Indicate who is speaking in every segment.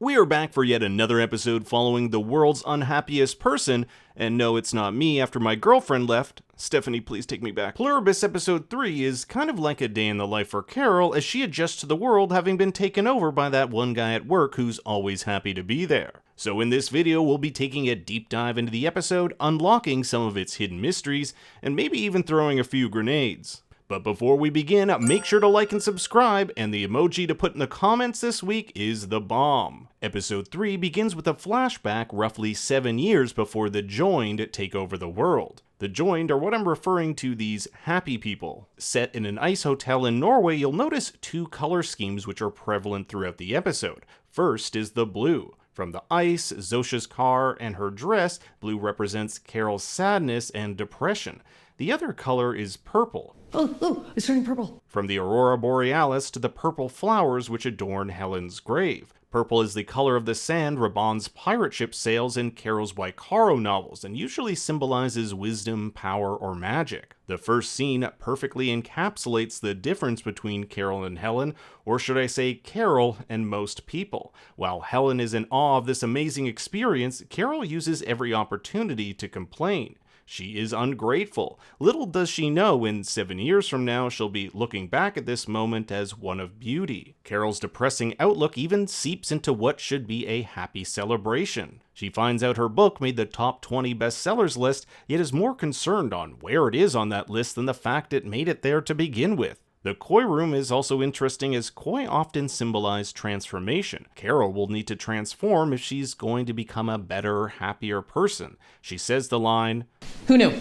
Speaker 1: We are back for yet another episode following the world's unhappiest person, and no, it's not me after my girlfriend left. Stephanie, please take me back. Pluribus episode 3 is kind of like a day in the life for Carol as she adjusts to the world having been taken over by that one guy at work who's always happy to be there. So in this video, we'll be taking a deep dive into the episode, unlocking some of its hidden mysteries, and maybe even throwing a few grenades. But before we begin, make sure to like and subscribe, and the emoji to put in the comments this week is the bomb. Episode 3 begins with a flashback roughly 7 years before the Joined take over the world. The Joined are what I'm referring to these happy people. Set in an ice hotel in Norway, you'll notice two color schemes which are prevalent throughout the episode. First is the blue. From the ice, Zosha's car, and her dress, blue represents Carol's sadness and depression. The other color is purple.
Speaker 2: Oh, it's turning purple.
Speaker 1: From the aurora borealis to the purple flowers which adorn Helen's grave. Purple is the color of the sand Raban's pirate ship sails in Carol's Waikaro novels and usually symbolizes wisdom, power, or magic. The first scene perfectly encapsulates the difference between Carol and Helen, or should I say Carol and most people. While Helen is in awe of this amazing experience, Carol uses every opportunity to complain. She is ungrateful. Little does she know in 7 years from now she'll be looking back at this moment as one of beauty. Carol's depressing outlook even seeps into what should be a happy celebration. She finds out her book made the top 20 bestsellers list, yet is more concerned on where it is on that list than the fact it made it there to begin with. The koi room is also interesting as koi often symbolize transformation. Carol will need to transform if she's going to become a better, happier person. She says the line,
Speaker 2: Who knew?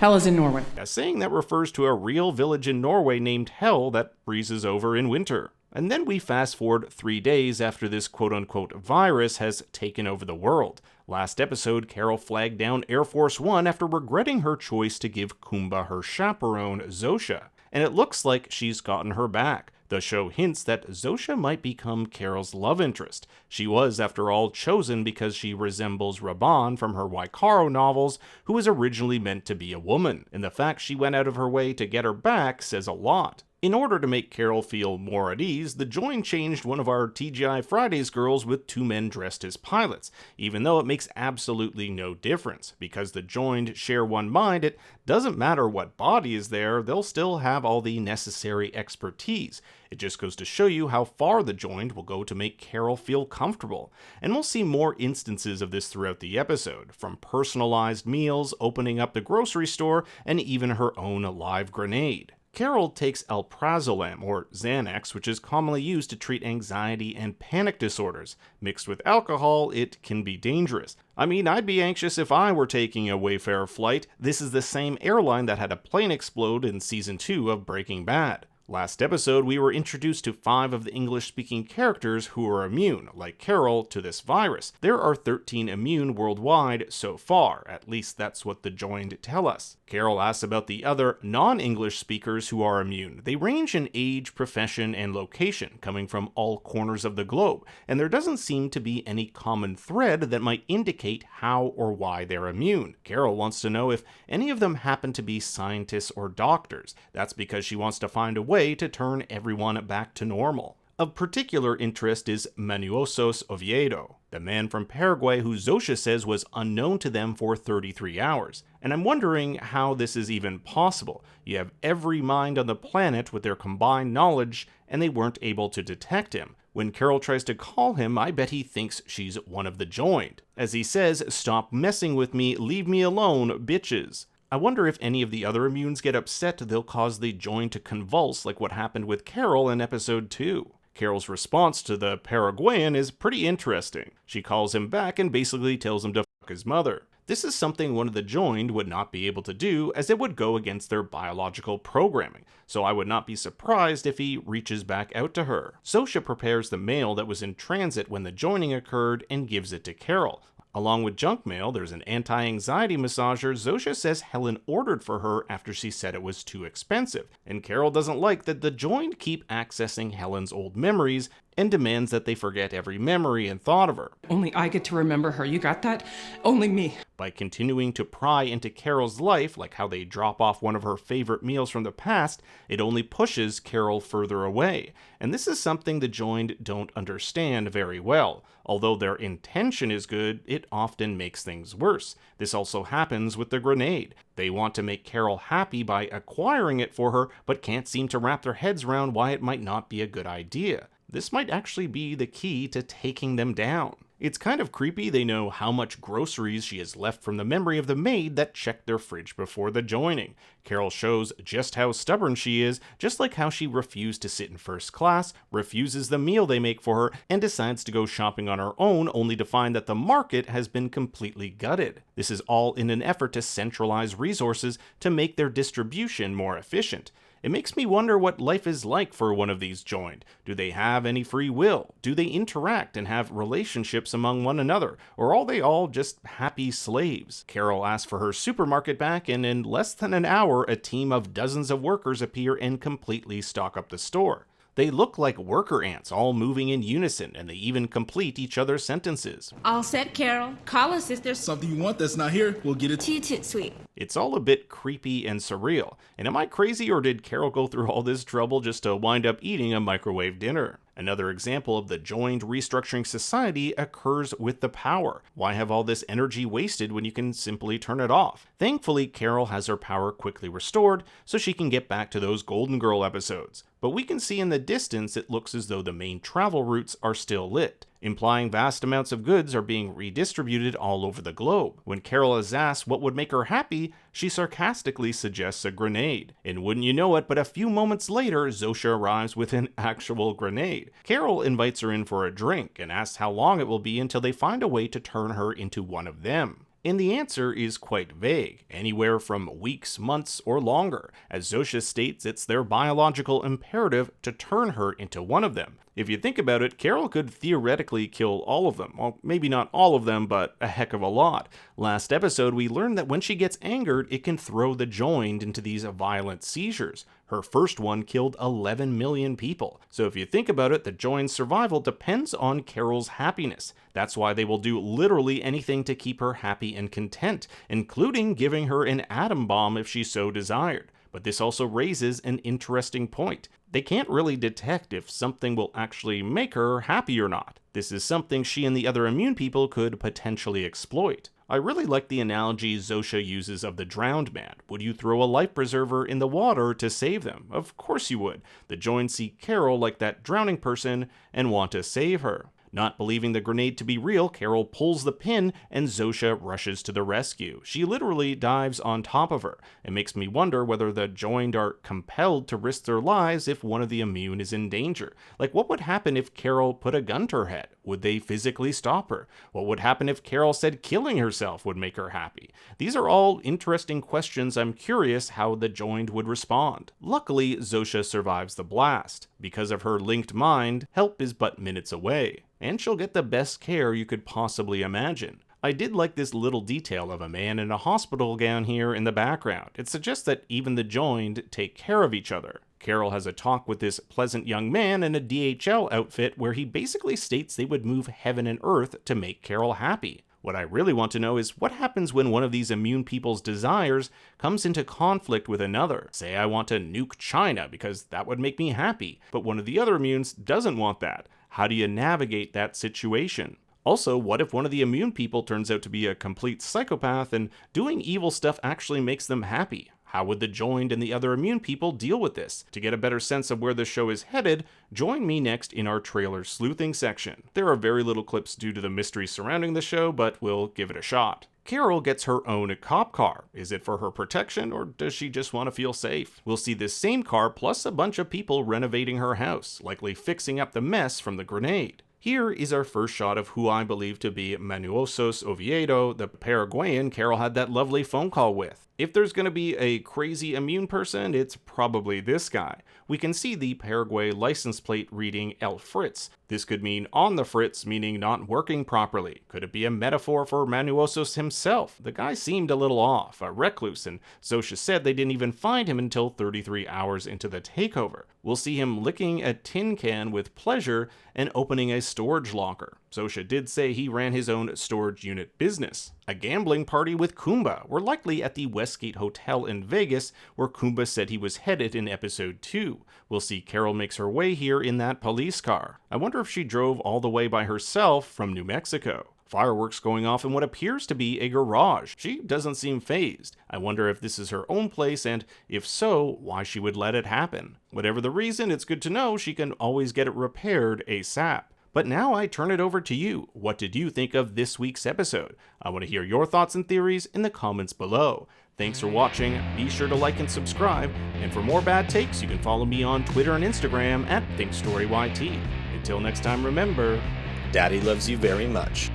Speaker 2: Hell is in Norway.
Speaker 1: A saying that refers to a real village in Norway named Hell that freezes over in winter. And then we fast forward 3 days after this quote-unquote virus has taken over the world. Last episode, Carol flagged down Air Force One after regretting her choice to give Kumba her chaperone, Zosha. And it looks like she's gotten her back. The show hints that Zosha might become Carol's love interest. She was, after all, chosen because she resembles Raban from her Waikaro novels, who was originally meant to be a woman, and the fact she went out of her way to get her back says a lot. In order to make Carol feel more at ease, the Joined changed one of our TGI Fridays girls with two men dressed as pilots, even though it makes absolutely no difference. Because the Joined share one mind, it doesn't matter what body is there, they'll still have all the necessary expertise. It just goes to show you how far the Joined will go to make Carol feel comfortable. And we'll see more instances of this throughout the episode, from personalized meals, opening up the grocery store, and even her own live grenade. Carol takes alprazolam, or Xanax, which is commonly used to treat anxiety and panic disorders. Mixed with alcohol, it can be dangerous. I mean, I'd be anxious if I were taking a Wayfair flight. This is the same airline that had a plane explode in Season 2 of Breaking Bad. Last episode, we were introduced to 5 of the English-speaking characters who are immune, like Carol, to this virus. There are 13 immune worldwide so far, at least that's what the Joined tell us. Carol asks about the other non-English speakers who are immune. They range in age, profession, and location, coming from all corners of the globe, and there doesn't seem to be any common thread that might indicate how or why they're immune. Carol wants to know if any of them happen to be scientists or doctors. That's because she wants to find a way to turn everyone back to normal. Of particular interest is Manuosos Oviedo, the man from Paraguay who Zosha says was unknown to them for 33 hours. And I'm wondering how this is even possible. You have every mind on the planet with their combined knowledge, and they weren't able to detect him. When Carol tries to call him, I bet he thinks she's one of the Joined. As he says, "Stop messing with me, leave me alone, bitches." I wonder if any of the other immunes get upset, they'll cause the Joined to convulse like what happened with Carol in episode 2. Carol's response to the Paraguayan is pretty interesting. She calls him back and basically tells him to fuck his mother. This is something one of the Joined would not be able to do, as it would go against their biological programming, so I would not be surprised if he reaches back out to her. Zosha prepares the mail that was in transit when the joining occurred and gives it to Carol. Along with junk mail, there's an anti-anxiety massager Zosha says Helen ordered for her after she said it was too expensive, and Carol doesn't like that the Joined keep accessing Helen's old memories and demands that they forget every memory and thought of her.
Speaker 2: Only I get to remember her. You got that? Only me.
Speaker 1: By continuing to pry into Carol's life, like how they drop off one of her favorite meals from the past, it only pushes Carol further away. And this is something the joined don't understand very well. Although their intention is good, it often makes things worse. This also happens with the grenade. They want to make Carol happy by acquiring it for her, but can't seem to wrap their heads around why it might not be a good idea. This might actually be the key to taking them down. It's kind of creepy they know how much groceries she has left from the memory of the maid that checked their fridge before the joining. Carol shows just how stubborn she is, just like how she refused to sit in first class, refuses the meal they make for her, and decides to go shopping on her own only to find that the market has been completely gutted. This is all in an effort to centralize resources to make their distribution more efficient. It makes me wonder what life is like for one of these joined. Do they have any free will? Do they interact and have relationships among one another? Or are they all just happy slaves? Carol asks for her supermarket back, and in less than an hour, a team of dozens of workers appear and completely stock up the store. They look like worker ants, all moving in unison, and they even complete each other's sentences.
Speaker 3: All set, Carol. Call us if there's
Speaker 4: something you want that's not here. We'll get it
Speaker 3: to you, Toot Sweet.
Speaker 1: It's all a bit creepy and surreal. And am I crazy, or did Carol go through all this trouble just to wind up eating a microwave dinner? Another example of the joined restructuring society occurs with the power. Why have all this energy wasted when you can simply turn it off? Thankfully, Carol has her power quickly restored, so she can get back to those Golden Girl episodes. But we can see in the distance it looks as though the main travel routes are still lit, implying vast amounts of goods are being redistributed all over the globe. When Carol is asked what would make her happy, she sarcastically suggests a grenade. And wouldn't you know it, but a few moments later, Zosha arrives with an actual grenade. Carol invites her in for a drink and asks how long it will be until they find a way to turn her into one of them. And the answer is quite vague, anywhere from weeks, months, or longer. As Zosha states, it's their biological imperative to turn her into one of them. If you think about it, Carol could theoretically kill all of them. Well, maybe not all of them, but a heck of a lot. Last episode, we learned that when she gets angered, it can throw the joined into these violent seizures. Her first one killed 11 million people. So if you think about it, the joined survival depends on Carol's happiness. That's why they will do literally anything to keep her happy and content, including giving her an atom bomb if she so desired. But this also raises an interesting point. They can't really detect if something will actually make her happy or not. This is something she and the other immune people could potentially exploit. I really like the analogy Zosha uses of the drowned man. Would you throw a life preserver in the water to save them? Of course you would. The joined see Carol like that drowning person and want to save her. Not believing the grenade to be real, Carol pulls the pin and Zosha rushes to the rescue. She literally dives on top of her. It makes me wonder whether the joined are compelled to risk their lives if one of the immune is in danger. Like, what would happen if Carol put a gun to her head? Would they physically stop her? What would happen if Carol said killing herself would make her happy? These are all interesting questions. I'm curious how the joined would respond. Luckily, Zosha survives the blast. Because of her linked mind, help is but minutes away, and she'll get the best care you could possibly imagine. I did like this little detail of a man in a hospital gown here in the background. It suggests that even the joined take care of each other. Carol has a talk with this pleasant young man in a DHL outfit where he basically states they would move heaven and earth to make Carol happy. What I really want to know is what happens when one of these immune people's desires comes into conflict with another. Say I want to nuke China because that would make me happy, but one of the other immunes doesn't want that. How do you navigate that situation? Also, what if one of the immune people turns out to be a complete psychopath and doing evil stuff actually makes them happy? How would the joined and the other immune people deal with this? To get a better sense of where the show is headed, join me next in our trailer sleuthing section. There are very little clips due to the mystery surrounding the show, but we'll give it a shot. Carol gets her own cop car. Is it for her protection, or does she just want to feel safe? We'll see this same car plus a bunch of people renovating her house, likely fixing up the mess from the grenade. Here is our first shot of who I believe to be Manuosos Oviedo, the Paraguayan Carol had that lovely phone call with. If there's going to be a crazy immune person, it's probably this guy. We can see the Paraguay license plate reading El Fritz. This could mean on the fritz, meaning not working properly. Could it be a metaphor for Manuosos himself? The guy seemed a little off, a recluse, and Zosha said they didn't even find him until 33 hours into the takeover. We'll see him licking a tin can with pleasure and opening a storage locker. Sosha did say he ran his own storage unit business. A gambling party with Kumba were likely at the Westgate Hotel in Vegas, where Kumba said he was headed in episode 2. We'll see Carol makes her way here in that police car. I wonder if she drove all the way by herself from New Mexico. Fireworks going off in what appears to be a garage. She doesn't seem fazed. I wonder if this is her own place, and if so, why she would let it happen. Whatever the reason, it's good to know she can always get it repaired ASAP. But now I turn it over to you. What did you think of this week's episode? I want to hear your thoughts and theories in the comments below. Thanks for watching, be sure to like and subscribe, and for more bad takes, you can follow me on Twitter and Instagram at ThinkStoryYT. Until next time, remember,
Speaker 5: Daddy loves you very much.